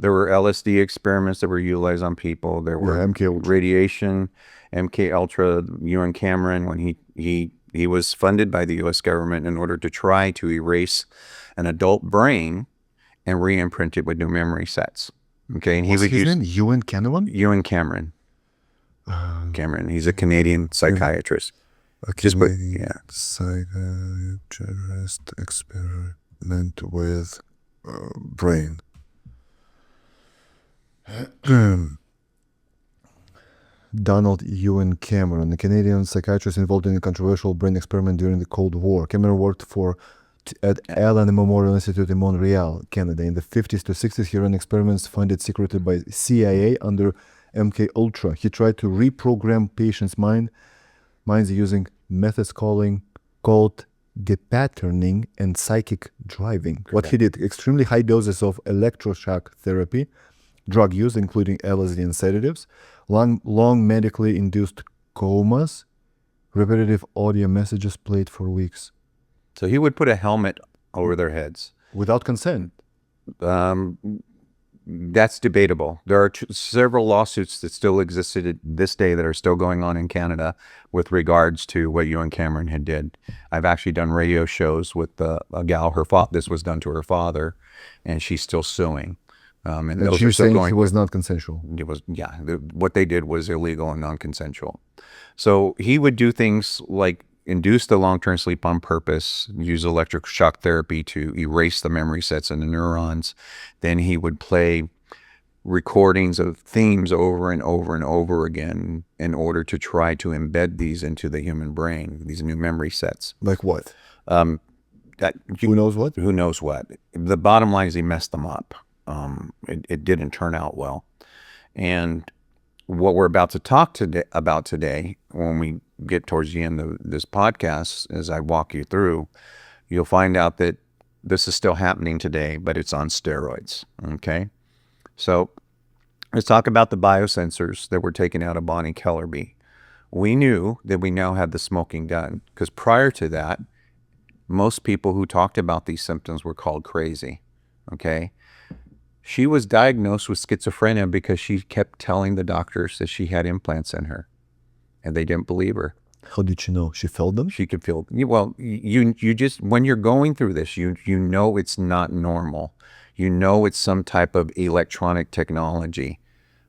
There were LSD experiments that were utilized on people. There were MK Ultra. radiation, MK Ultra. Ewan Cameron, when he was funded by the U.S. government in order to try to erase an adult brain and re-imprint it with new memory sets. Okay, and he What's would his use name? Ewan Cameron? Ewan Cameron. Uh, Cameron. He's a Canadian psychiatrist. a Just put Canadian psychiatrist experiment with brain. Donald Ewan Cameron, a Canadian psychiatrist involved in a controversial brain experiment during the Cold War. Cameron worked at Allen Memorial Institute in Montreal, Canada. In the 50s to 60s, he ran experiments funded secretly by CIA under MK Ultra. He tried to reprogram patients' minds using methods called depatterning and psychic driving. What he did, extremely high doses of electroshock therapy, drug use, including LSD and sedatives, long medically induced comas, repetitive audio messages played for weeks. So he would put a helmet over their heads. Without consent. That's debatable. There are several lawsuits that still existed this day that are still going on in Canada with regards to what Ewan Cameron had did. I've actually done radio shows with a gal. This was done to her father, and she's still suing. And she was saying it was not consensual. It was, yeah. What they did was illegal and non-consensual. So he would do things like induce the long-term sleep on purpose, use electric shock therapy to erase the memory sets in the neurons. Then he would play recordings of themes over and over and over again in order to try to embed these into the human brain, these new memory sets. Like what? Who knows what? Who knows what? The bottom line is he messed them up. It didn't turn out well. And what we're about to talk about today, when we get towards the end of this podcast, as I walk you through, you'll find out that this is still happening today, but it's on steroids. Okay. So let's talk about the biosensors that were taken out of Bonnie Kellerby. We knew that we now had the smoking gun, because prior to that, most people who talked about these symptoms were called crazy. Okay. She was diagnosed with schizophrenia because she kept telling the doctors that she had implants in her, and they didn't believe her. How did she know? She felt them? She could feel, well, you just, when you're going through this, you know it's not normal. You know it's some type of electronic technology.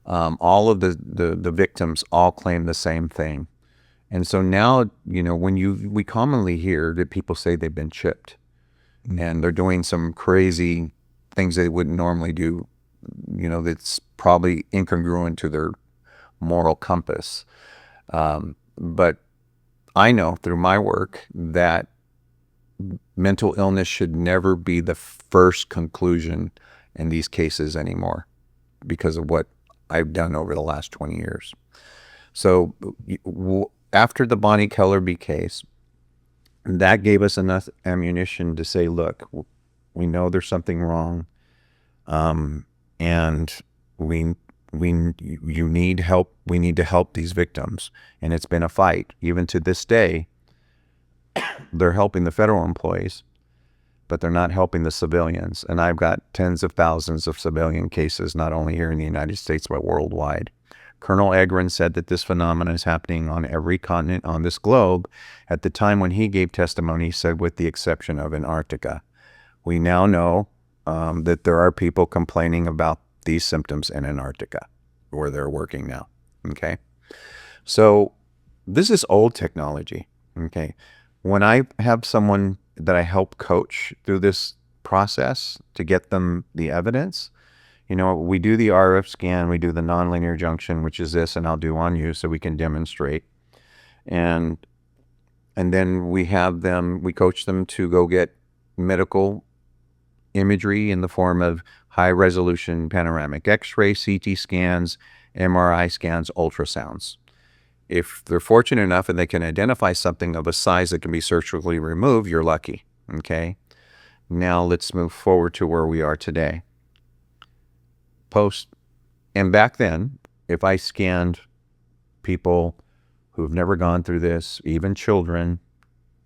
All of the victims all claim the same thing. And so now, we commonly hear that people say they've been chipped, and they're doing some crazy things they wouldn't normally do, that's probably incongruent to their moral compass. But I know through my work that mental illness should never be the first conclusion in these cases anymore, because of what I've done over the last 20 years. So after the Bonnie Kellerby case, that gave us enough ammunition to say, look, we know there's something wrong, and you need help. We need to help these victims, and it's been a fight. Even to this day, they're helping the federal employees, but they're not helping the civilians. And I've got tens of thousands of civilian cases, not only here in the United States, but worldwide. Colonel Egren said that this phenomenon is happening on every continent on this globe. At the time when he gave testimony, he said, with the exception of Antarctica. We now know that there are people complaining about these symptoms in Antarctica, where they're working now. Okay. So this is old technology. Okay. When I have someone that I help coach through this process to get them the evidence, we do the RF scan, we do the nonlinear junction, which is this, and I'll do on you so we can demonstrate. And then we coach them to go get medical imagery in the form of high-resolution panoramic X-ray, CT scans, MRI scans, ultrasounds. If they're fortunate enough and they can identify something of a size that can be surgically removed, you're lucky. Okay. Now let's move forward to where we are today. And back then, if I scanned people who've never gone through this, even children,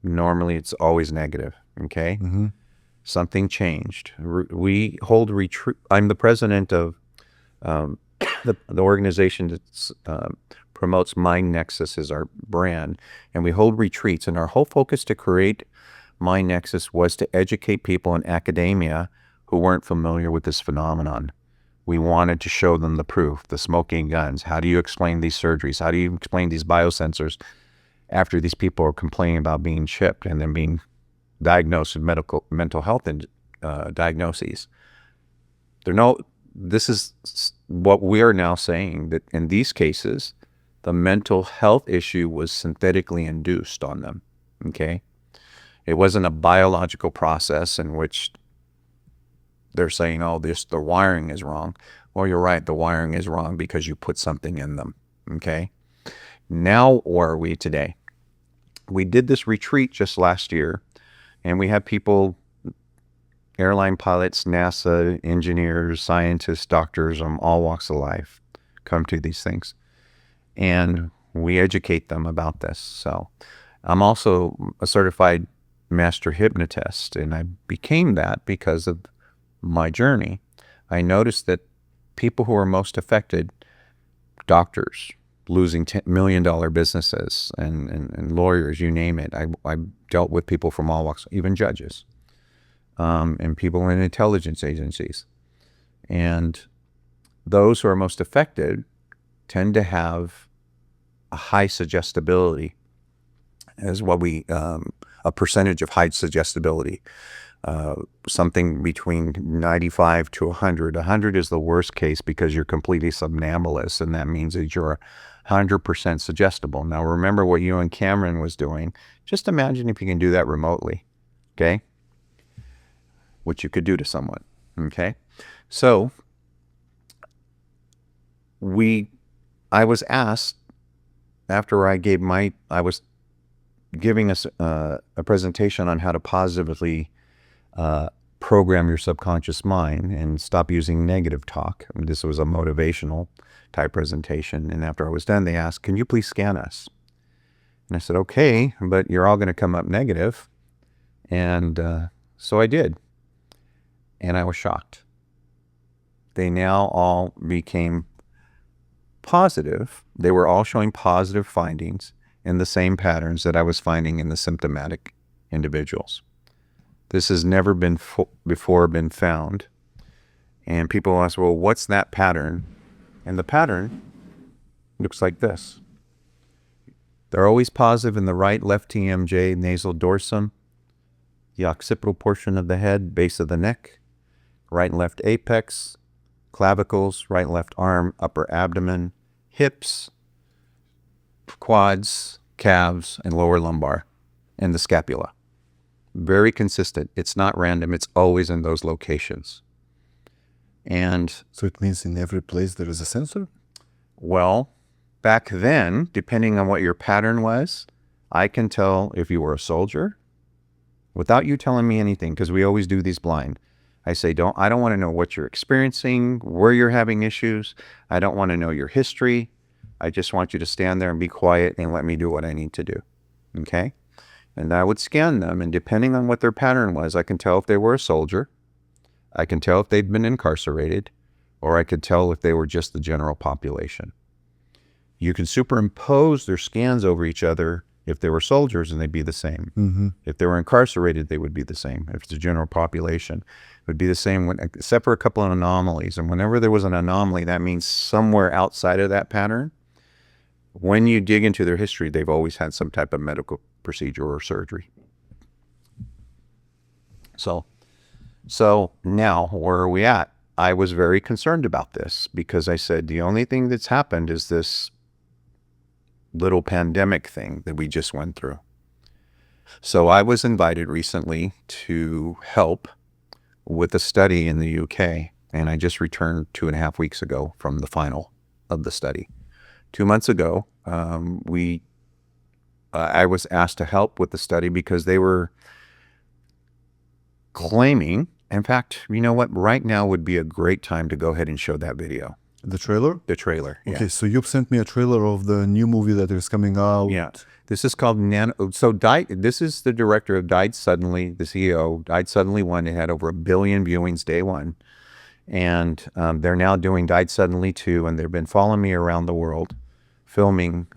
normally it's always negative. Okay. Something changed. We hold retreat. I'm the president of the organization that promotes Mind Nexus is our brand, and we hold retreats. And our whole focus to create Mind Nexus was to educate people in academia who weren't familiar with this phenomenon. We wanted to show them the proof, the smoking guns. How do you explain these surgeries? How do you explain these biosensors after these people are complaining about being chipped and then being diagnosed with mental health diagnoses? This is what we are now saying, that in these cases, the mental health issue was synthetically induced on them, okay? It wasn't a biological process in which they're saying, oh, the wiring is wrong. Well, you're right, the wiring is wrong because you put something in them, okay? Now, where are we today? We did this retreat just last year, and we have people, airline pilots, NASA, engineers, scientists, doctors, all walks of life come to these things. And we educate them about this. So I'm also a certified master hypnotist, and I became that because of my journey. I noticed that people who are most affected, doctors losing $10 million businesses and lawyers, you name it. I dealt with people from all walks, even judges, and people in intelligence agencies. And those who are most affected tend to have a high suggestibility, as what we, a percentage of high suggestibility, something between 95 to 100. 100 is the worst case because you're completely somnambulous, and that means that you're 100% suggestible. Now, remember what you and Cameron was doing. Just imagine if you can do that remotely, okay? What you could do to someone, okay? So, I was asked after I was giving us a presentation on how to positively program your subconscious mind and stop using negative talk. This was a motivational type presentation. And after I was done, they asked, can you please scan us? And I said, okay, but you're all going to come up negative. And so I did. And I was shocked. They now all became positive. They were all showing positive findings in the same patterns that I was finding in the symptomatic individuals. This has never been before been found. And people ask, well, what's that pattern? And the pattern looks like this. They're always positive in the right left TMJ, nasal dorsum, the occipital portion of the head, base of the neck, right and left apex, clavicles, right and left arm, upper abdomen, hips, quads, calves, and lower lumbar, and the scapula. Very consistent. It's not random. It's always in those locations. And So it means in every place there is a sensor? well, back then, depending on what your pattern was, I can tell if you were a soldier without you telling me anything, because we always do these blind. I say, I don't want to know what you're experiencing, where you're having issues. I don't want to know your history. I just want you to stand there and be quiet and let me do what I need to do. Okay? And I would scan them, and depending on what their pattern was, I can tell if they were a soldier, I can tell if they'd been incarcerated, or I could tell if they were just the general population. You can superimpose their scans over each other. If they were soldiers, and they'd be the same. Mm-hmm. If they were incarcerated, they would be the same. If it's the general population, it would be the same, except for a couple of anomalies. And whenever there was an anomaly, that means somewhere outside of that pattern. When you dig into their history, they've always had some type of medical procedure or surgery. So now, where are we at? I was very concerned about this because I said, the only thing that's happened is this little pandemic thing that we just went through. So I was invited recently to help with a study in the UK, and I just returned 2.5 weeks ago from the final of the study. 2 months ago, I was asked to help with the study because they were claiming, in fact, you know what, right now would be a great time to go ahead and show that video. The trailer? The trailer. Okay, so you've sent me a trailer of the new movie that is coming out. Yeah. This is called Nano. So this is the director of Died Suddenly, the CEO, Died Suddenly 1. It had over 1 billion viewings day one. And they're now doing Died Suddenly 2, and they've been following me around the world, filming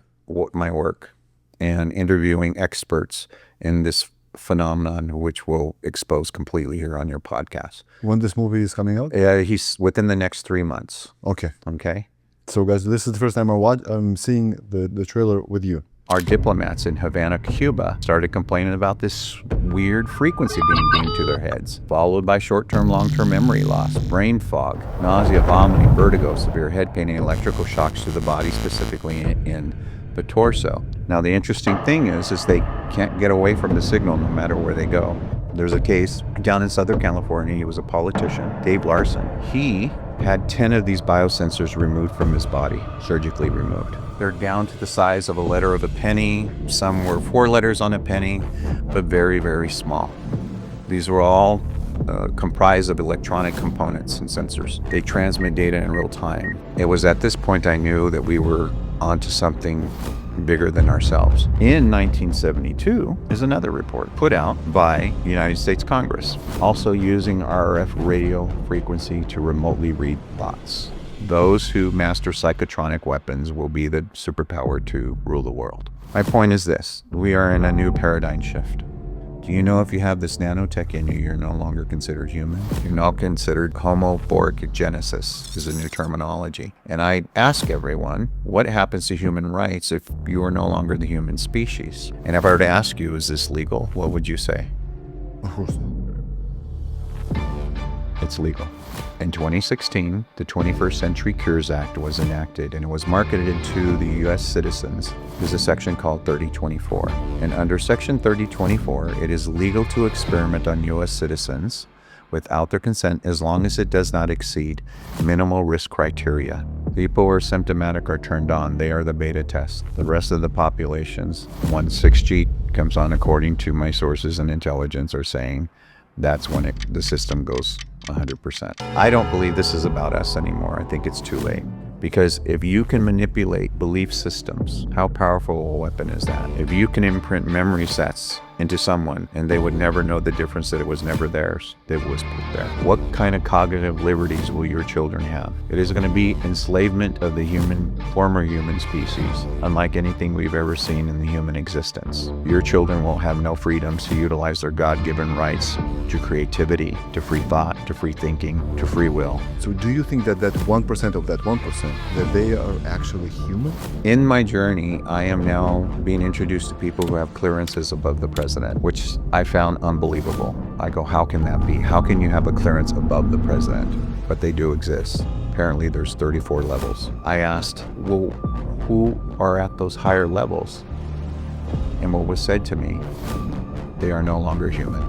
my work and interviewing experts in this phenomenon, which we'll expose completely here on your podcast. When this movie is coming out? He's within the next 3 months. Okay. Okay. So guys, this is the first time I'm seeing the trailer with you. Our diplomats in Havana, Cuba, started complaining about this weird frequency being beamed to their heads, followed by short-term, long-term memory loss, brain fog, nausea, vomiting, vertigo, severe head pain, and electrical shocks to the body, specifically in the torso. Now, the interesting thing is they can't get away from the signal no matter where they go. There's a case down in Southern California. He was a politician, Dave Larson. He had 10 of these biosensors removed from his body, surgically removed. They're down to the size of a letter of a penny. Some were 4 letters on a penny, but very, very small. These were all comprised of electronic components and sensors. They transmit data in real time. It was at this point I knew that we were onto something bigger than ourselves. In 1972 is another report put out by the United States Congress, also using RF radio frequency to remotely read thoughts. Those who master psychotronic weapons will be the superpower to rule the world. My point is this: we are in a new paradigm shift. Do you know if you have this nanotech in you, you're no longer considered human? You're now considered Homo borgigenesis, is a new terminology. And I ask everyone, what happens to human rights if you are no longer the human species? And if I were to ask you, is this legal? What would you say? Of course. It's legal. In 2016, the 21st Century Cures Act was enacted, and it was marketed to the U.S. citizens. There's a section called 3024. And under Section 3024, it is legal to experiment on U.S. citizens without their consent as long as it does not exceed minimal risk criteria. People who are symptomatic are turned on. They are the beta test. The rest of the populations, once 6G comes on, according to my sources and intelligence, are saying that's when the system goes 100%. I don't believe this is about us anymore. I think it's too late. Because if you can manipulate belief systems, how powerful a weapon is that? If you can imprint memory sets into someone and they would never know the difference, that it was never theirs, that it was put there. What kind of cognitive liberties will your children have? It is going to be enslavement of the former human species, unlike anything we've ever seen in the human existence. Your children will have no freedoms to utilize their God-given rights to creativity, to free thought, to free thinking, to free will. So do you think that 1% of that 1%, that they are actually human? In my journey, I am now being introduced to people who have clearances above the president, which I found unbelievable. I go, how can that be? How can you have a clearance above the president? But they do exist. Apparently there's 34 levels. I asked, well, who are at those higher levels? And what was said to me, they are no longer human.